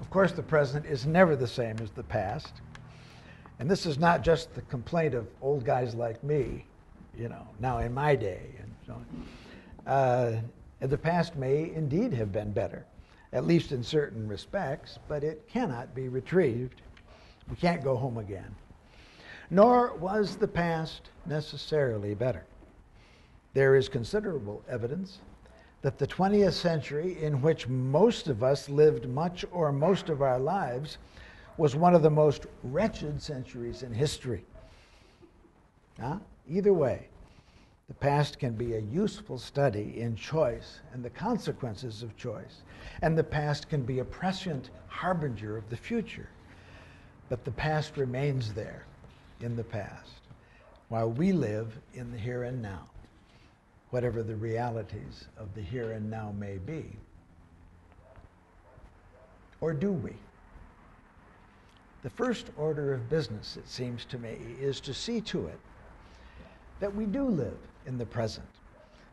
Of course, the present is never the same as the past. And this is not just the complaint of old guys like me, now in my day and so on. The past may indeed have been better, at least in certain respects, but it cannot be retrieved. We can't go home again. Nor was the past necessarily better. There is considerable evidence that the 20th century, in which most of us lived much or most of our lives, was one of the most wretched centuries in history. Either way, the past can be a useful study in choice and the consequences of choice, and the past can be a prescient harbinger of the future. But the past remains there in the past, while we live in the here and now, whatever the realities of the here and now may be. Or do we? The first order of business, it seems to me, is to see to it that we do live in the present,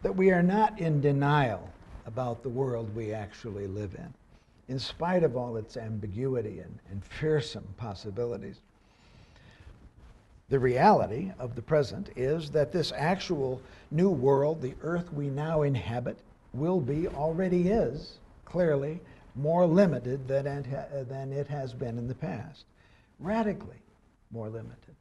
that we are not in denial about the world we actually live in spite of all its ambiguity and fearsome possibilities. The reality of the present is that this actual new world, the earth we now inhabit, already is, clearly, more limited than it has been in the past. Radically more limited.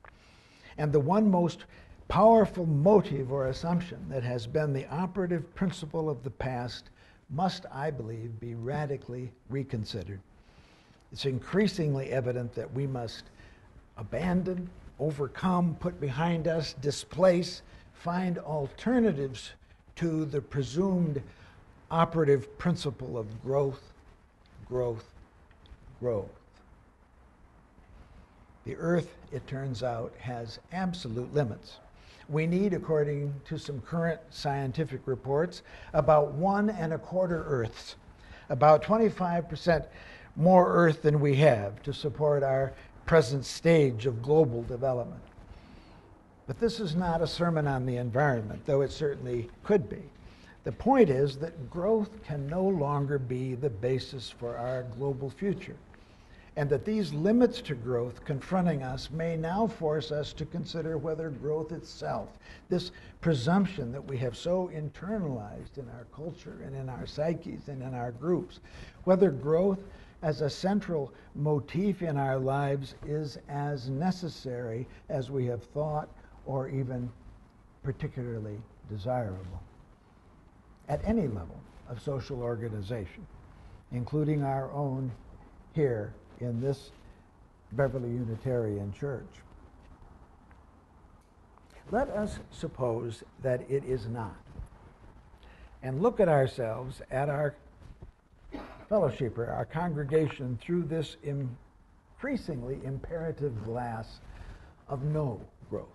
And the one most powerful motive or assumption that has been the operative principle of the past must, I believe, be radically reconsidered. It's increasingly evident that we must abandon, overcome, put behind us, displace, find alternatives to the presumed operative principle of growth, growth, growth. The earth, it turns out, has absolute limits. We need, according to some current scientific reports, about 1 1/4 Earths, about 25% more Earth than we have to support our present stage of global development. But this is not a sermon on the environment, though it certainly could be. The point is that growth can no longer be the basis for our global future, and that these limits to growth confronting us may now force us to consider whether growth itself, this presumption that we have so internalized in our culture and in our psyches and in our groups, whether growth as a central motif in our lives is as necessary as we have thought or even particularly desirable at any level of social organization, including our own here in this Beverly Unitarian Church. Let us suppose that it is not, and look at ourselves, at our fellowship, our congregation, through this increasingly imperative glass of no growth,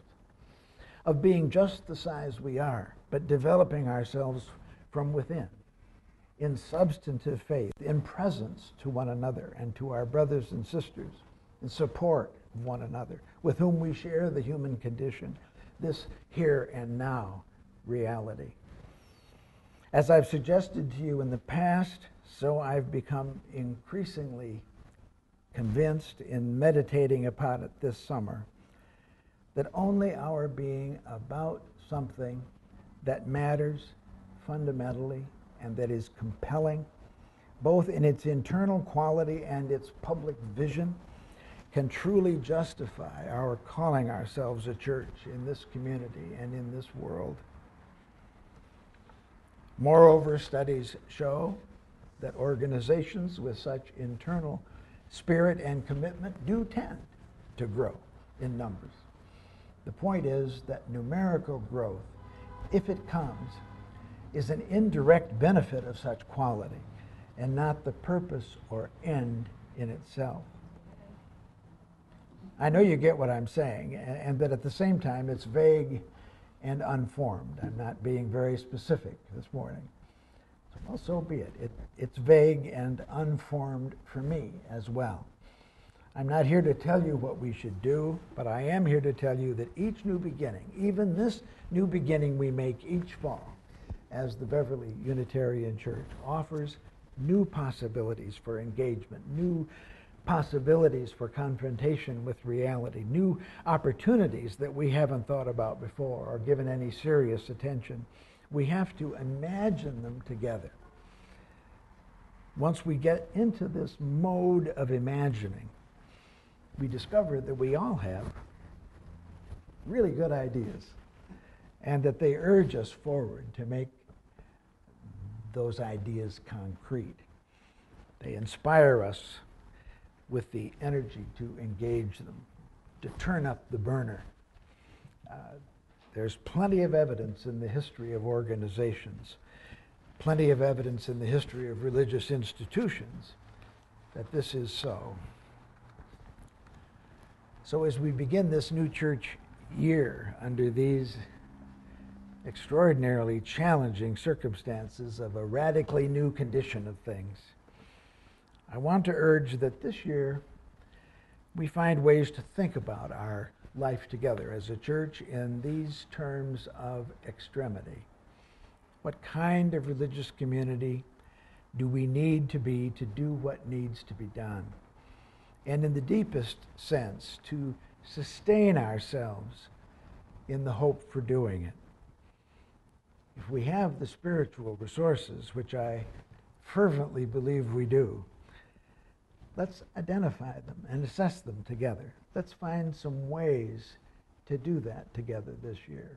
of being just the size we are, but developing ourselves from within, in substantive faith, in presence to one another and to our brothers and sisters, in support of one another, with whom we share the human condition, this here and now reality. As I've suggested to you in the past, so I've become increasingly convinced in meditating upon it this summer, that only our being about something that matters fundamentally and that is compelling, both in its internal quality and its public vision, can truly justify our calling ourselves a church in this community and in this world. Moreover, studies show that organizations with such internal spirit and commitment do tend to grow in numbers. The point is that numerical growth, if it comes, is an indirect benefit of such quality and not the purpose or end in itself. I know you get what I'm saying, and that at the same time it's vague and unformed. I'm not being very specific this morning. Well, so be it. It's vague and unformed for me as well. I'm not here to tell you what we should do, but I am here to tell you that each new beginning, even this new beginning we make each fall as the Beverly Unitarian Church, offers new possibilities for engagement, new possibilities for confrontation with reality, new opportunities that we haven't thought about before or given any serious attention. We have to imagine them together. Once we get into this mode of imagining, we discover that we all have really good ideas and that they urge us forward to make those ideas concrete. They inspire us with the energy to engage them, to turn up the burner. There's plenty of evidence in the history of organizations, plenty of evidence in the history of religious institutions that this is so. So as we begin this new church year under these extraordinarily challenging circumstances of a radically new condition of things, I want to urge that this year we find ways to think about our life together as a church in these terms of extremity. What kind of religious community do we need to be to do what needs to be done? And in the deepest sense, to sustain ourselves in the hope for doing it. If we have the spiritual resources, which I fervently believe we do, let's identify them and assess them together. Let's find some ways to do that together this year.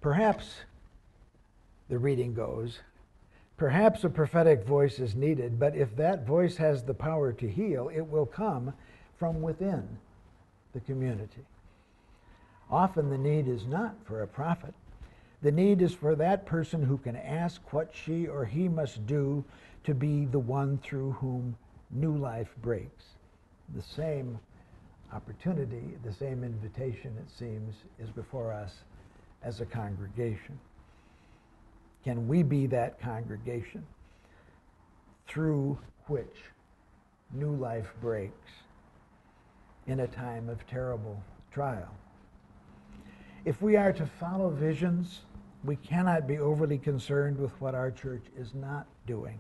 Perhaps, the reading goes, perhaps a prophetic voice is needed, but if that voice has the power to heal, it will come from within the community. Often the need is not for a prophet. The need is for that person who can ask what she or he must do to be the one through whom new life breaks. The same opportunity, the same invitation, it seems, is before us as a congregation. Can we be that congregation through which new life breaks in a time of terrible trial? If we are to follow visions, we cannot be overly concerned with what our church is not doing.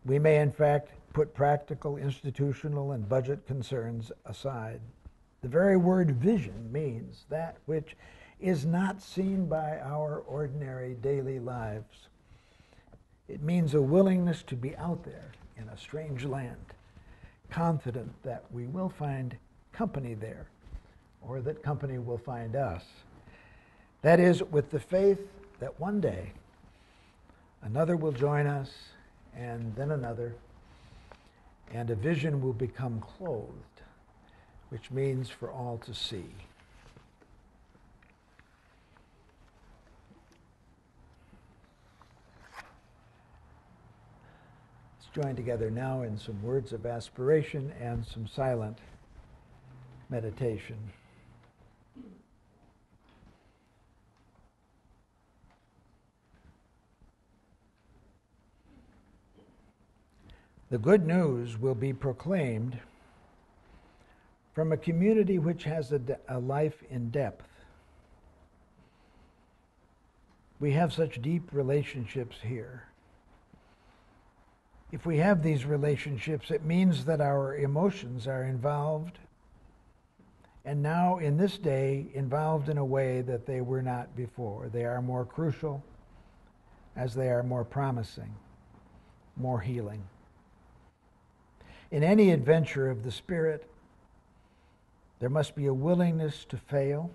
We may, in fact, put practical, institutional, and budget concerns aside. The very word vision means that which is not seen by our ordinary daily lives. It means a willingness to be out there in a strange land, confident that we will find company there, or that company will find us. That is, with the faith that one day another will join us, and then another, and a vision will become clothed, which means for all to see. Let's join together now in some words of aspiration and some silent meditation. The good news will be proclaimed from a community which has a life in depth. We have such deep relationships here. If we have these relationships, it means that our emotions are involved, and now in this day, involved in a way that they were not before. They are more crucial as they are more promising, more healing. In any adventure of the Spirit, there must be a willingness to fail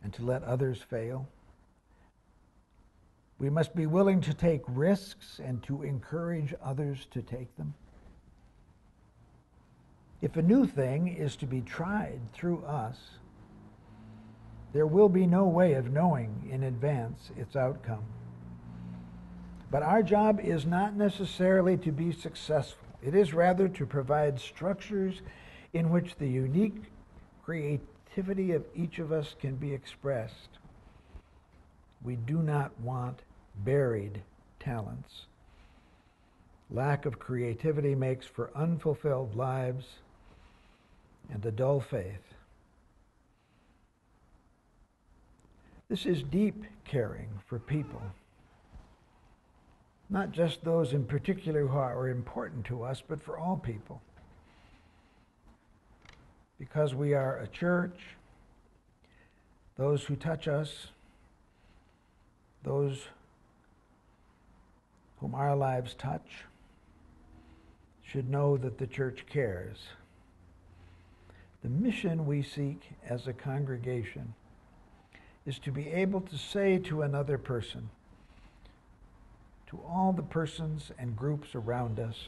and to let others fail. We must be willing to take risks and to encourage others to take them. If a new thing is to be tried through us, there will be no way of knowing in advance its outcome. But our job is not necessarily to be successful. It is rather to provide structures in which the unique creativity of each of us can be expressed. We do not want buried talents. Lack of creativity makes for unfulfilled lives and a dull faith. This is deep caring for people, not just those in particular who are important to us, but for all people. Because we are a church, those who touch us, those whom our lives touch, should know that the church cares. The mission we seek as a congregation is to be able to say to another person, to all the persons and groups around us,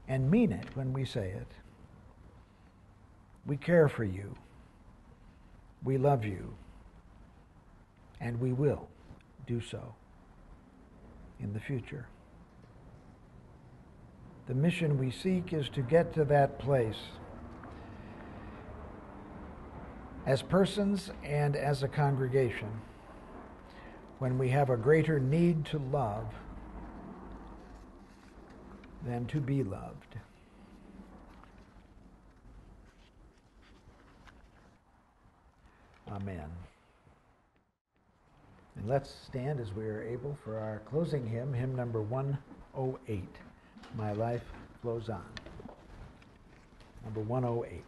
and mean it when we say it, we care for you, we love you, and we will do so in the future. The mission we seek is to get to that place as persons and as a congregation when we have a greater need to love than to be loved. Amen. And let's stand as we are able for our closing hymn, hymn number 108, My Life Flows On. Number 108.